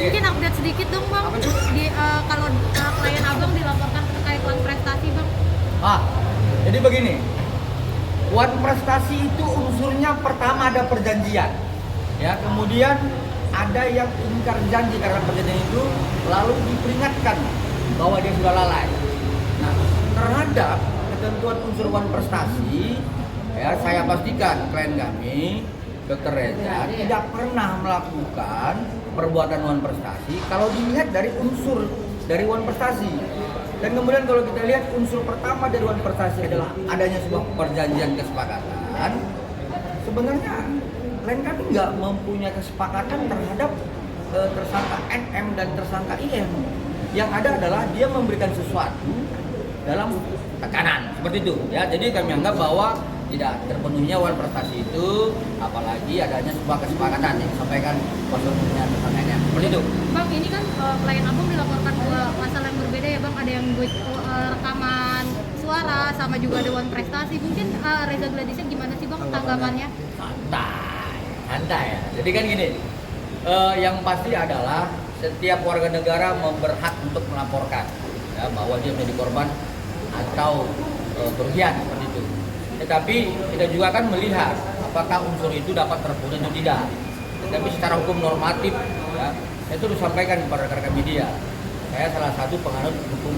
Mungkin update sedikit dong bang, kalau klien abang dilaporkan terkait uang prestasi bang. Jadi begini, uang prestasi itu unsurnya pertama ada perjanjian, ya, kemudian ada yang ingkar janji karena perjanjian itu, lalu diperingatkan bahwa dia sudah lalai. Nah, terhadap ketentuan unsur uang prestasi, ya, saya pastikan klien kami, Dr. Reza, tidak pernah melakukan perbuatan uang prestasi kalau dilihat dari unsur dari uang prestasi. Dan kemudian kalau kita lihat unsur pertama dari uang prestasi adalah adanya sebuah perjanjian kesepakatan. Sebenarnya klien kami nggak mempunyai kesepakatan terhadap tersangka NM dan tersangka IM. Yang ada adalah dia memberikan sesuatu dalam tekanan seperti itu, ya. Jadi kami anggap bahwa tidak terpenuhinya uang prestasi itu, apalagi adanya sebuah kesepakatan yang disampaikan konsultannya tersangkanya seperti itu. Bang, ini kan klien abang dilaporkan dua pasal yang berbeda ya bang, ada yang rekaman suara sama juga ada uang prestasi. Mungkin Reza Gladysnya gimana sih bang tanggapannya? Santai ya. Jadi kan gini, yang pasti adalah setiap warga negara berhak untuk melaporkan, ya, bahwa dia menjadi korban atau kerugian seperti itu. Tetapi kita juga akan melihat apakah unsur itu dapat terpenuhi atau tidak. Tetapi secara hukum normatif, ya, itu disampaikan kepada rekan-rekan media. Saya salah satu penganut hukum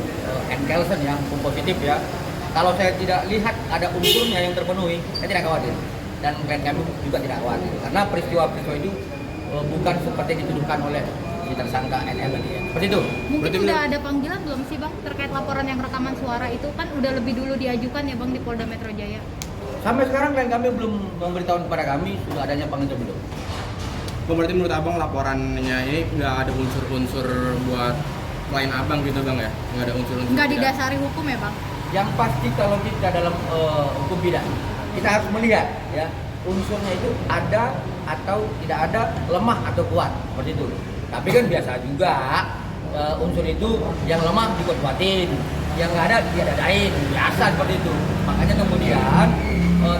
Kelsen, ya, hukum positif, ya. Kalau saya tidak lihat ada unsurnya yang terpenuhi, saya tidak khawatir. Dan klien kami juga tidak khawatir. Karena peristiwa-peristiwa itu bukan seperti yang dituduhkan oleh si tersangka NM tadi, ya. Seperti itu. Mungkin udah ada panggilan belum sih bang terkait laporan yang rekaman suara itu, kan udah lebih dulu diajukan ya bang di Polda Metro Jaya. Sampai sekarang klien kami belum memberitahu kepada kami sudah adanya panggilan belum. Berarti menurut abang laporannya ini nggak ada unsur-unsur buat klien abang gitu bang ya? Nggak ada unsur-unsur? Nggak didasari hukum ya bang? Yang pasti kalau kita dalam hukum pidana, kita harus melihat, ya, unsurnya itu ada atau tidak ada, lemah atau kuat, seperti itu. Tapi kan biasa juga unsur itu yang lemah dikuat-kuatin, yang nggak ada diadain, biasa seperti itu. Makanya kemudian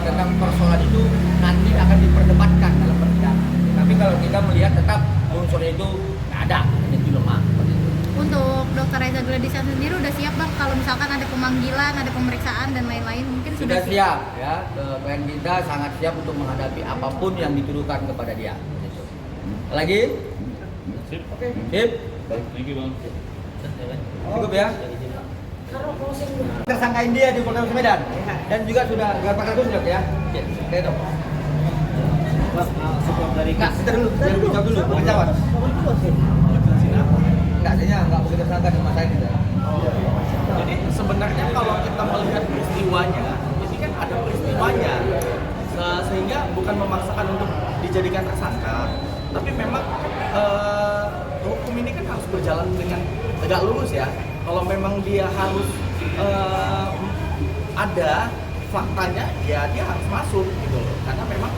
tentang persoalan itu nanti akan diperdebatkan dalam persidangan. Tapi kalau kita melihat tetap unsurnya itu nggak ada, itu lemah. Seperti itu. Untuk Dr. Reza Gladysnya sendiri udah siap bang kalau misalkan ada pemanggilan, ada pemeriksaan dan lain-lain, mungkin Sudah siap, ya. Klien kita sangat siap untuk menghadapi apapun yang dituduhkan kepada dia. Gitu. Lagi? Sip. Oke. Sip. Baik, thank you bang. Cukup ya. Tersangkain dia di Polres Medan dan juga sudah gelar perkara khusus, ya. Oke, dong. Sebelum dari Nah, kita dulu, jawab dulu, pengacawan. Enggak, saya enggak begitu tersangka di masa ini. Jadi sebenarnya kalau kita melihat peristiwanya, ini kan ada peristiwanya, sehingga bukan memaksakan untuk dijadikan tersangka, tapi memang hukum ini kan harus berjalan dengan tegak lurus, ya. Kalau memang dia harus ada faktanya, ya dia harus masuk gitu. Karena memang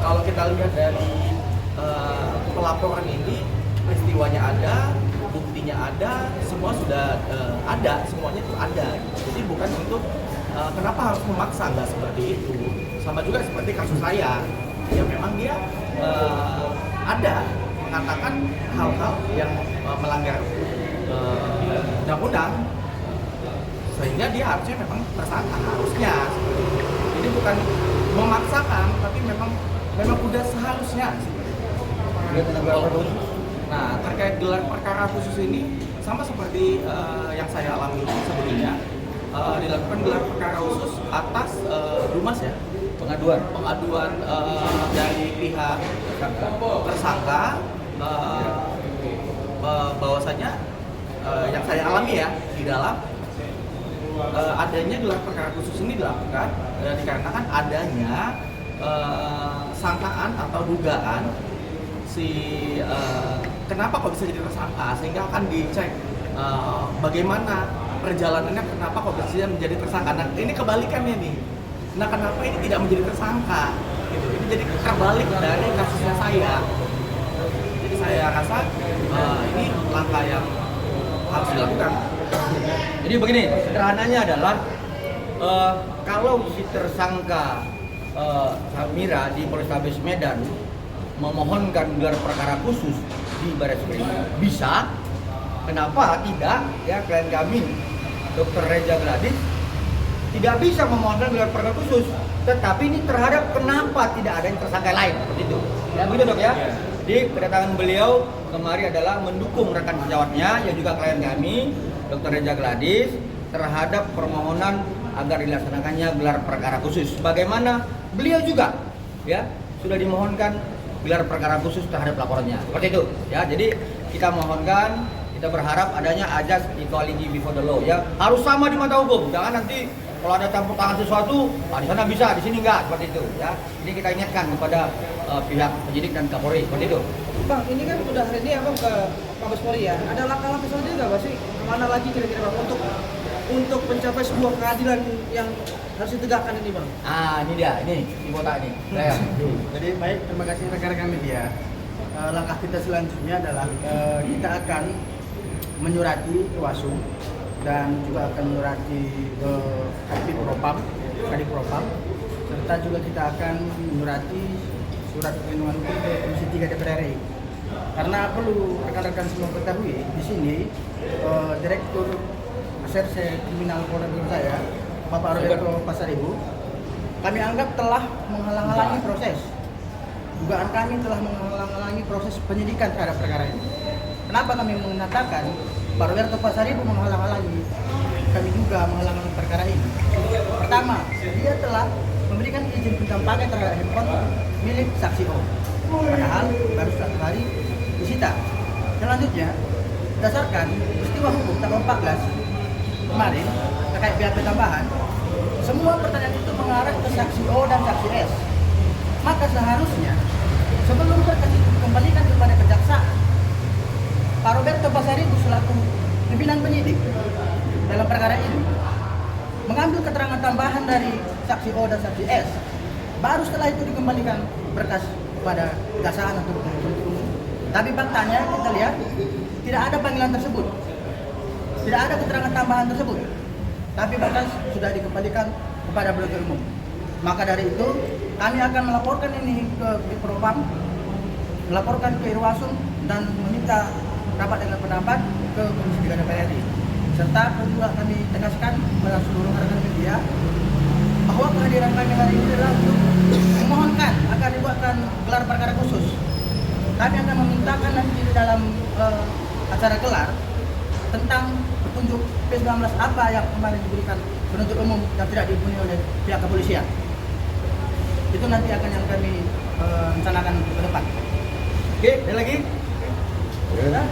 kalau kita lihat dari pelaporan ini, peristiwanya ada, buktinya ada, semua sudah ada, semuanya itu ada. Jadi bukan untuk kenapa harus memaksa, nggak seperti itu. Sama juga seperti kasus saya, ya memang dia ada mengatakan hal-hal yang melanggar undang-undang, sehingga dia harusnya memang tersangka, harusnya seperti itu. Jadi bukan memaksakan, tapi memang udah seharusnya seperti itu. Nah, terkait gelar perkara khusus ini sama seperti yang saya alami sebelumnya, dilakukan gelar perkara khusus atas Dumas, ya, pengaduan dari pihak tersangka, bahwasanya yang saya alami, ya, di dalam adanya gelar perkara khusus ini dilakukan dikarenakan adanya sangkaan atau dugaan si kenapa kok bisa jadi tersangka, sehingga akan dicek bagaimana perjalanannya, kenapa kok bisa menjadi tersangka. Nah, ini kebalikannya nih. Nah, kenapa ini tidak menjadi tersangka? Gitu. Ini jadi terbalik dari kasusnya saya. Jadi saya rasa ini langkah yang harus dilakukan. Jadi begini, sederhananya adalah kalau si tersangka Samira di Polrestabes Medan memohonkan gelar perkara khusus di Baris Krim bisa. Kenapa tidak? Ya klien kami Dr. Reza Gladys tidak bisa memohonkan gelar perkara khusus. Tetapi ini terhadap kenapa tidak ada yang tersangka lain seperti itu. Ya begitu dok ya. Jadi kedatangan beliau kemari adalah mendukung rekan sejawatnya yang juga klien kami Dr. Reza Gladys terhadap permohonan agar dilaksanakannya gelar perkara khusus. Bagaimana beliau juga ya sudah dimohonkan gelar perkara khusus terhadap laporannya. Seperti itu ya. Jadi kita mohonkan, kita berharap adanya ajas equality before the law ya. Harus sama di mata hukum. Jangan nanti kalau ada campur tangan sesuatu, di sana bisa, di sini enggak, seperti itu ya. Ini kita ingatkan kepada pihak penyidik dan Kapolri, seperti itu. Bang, ini kan udah hari ini abang ke Mabes Polri ya. Ada langkah-langkah selanjutnya nggak, Bang sih? Kemana lagi kira-kira bang untuk mencapai sebuah keadilan yang harus ditegakkan ini, bang? Ini dia, ini di botak ini. Saya. Jadi baik, terima kasih rekan-rekan media. Langkah kita selanjutnya adalah kita akan menyurati Wasum dan juga akan menyurati Kadif Propam, serta juga kita akan menyurati surat perlindungan hukum ke Komisi 3 DPR RI. Karena perlu rekan-rekan semua ketahui, di sini Direktur Reserse Kriminal Polda Metro Jaya, Bapak Roberto Pasaribu, kami anggap telah menghalang-halangi proses. Dugaan kami telah menghalang-halangi proses penyidikan terhadap perkara ini. Kenapa kami mengatakan Pak Roberto Pasaribu menghalang-halangi? Kami juga menghalang-halangi perkara ini. Pertama, dia telah memberikan izin pinjam pakai terhadap handphone milik saksi O. Padahal baru 1 hari disita. Selanjutnya, berdasarkan peristiwa hukum tanggal 14 kemarin terkait BAP tambahan, semua pertanyaan itu mengarah ke saksi O dan saksi S. Maka seharusnya sebelum berkas itu dikembalikan kepada kejaksaan, Pak Roberto Pasaribu selaku pimpinan penyidik dalam perkara ini mengambil keterangan tambahan dari saksi O dan saksi S. Baru setelah itu dikembalikan berkas kepada kejaksaan atau penuntut umum. Tapi faktanya kita lihat tidak ada panggilan tersebut, tidak ada keterangan tambahan tersebut. Tapi berkas sudah dikembalikan kepada penuntut umum. Maka dari itu kami akan melaporkan ini ke Propam, melaporkan ke Irwasum dan meminta rapat dengan pendapat ke Komisi 3 DPR RI. Serta kedua kami tegaskan kepada seluruh rekan media bahwa kehadiran kami hari ini adalah untuk memohonkan agar dibuatkan gelar perkara khusus. Kami akan memintakan nanti di dalam acara gelar tentang petunjuk P19 apa yang kemarin diberikan penuntut umum yang tidak dipenuhi oleh pihak kepolisian. Itu nanti akan yang kami rencanakan ke depan. Oke, ada lagi? Bang,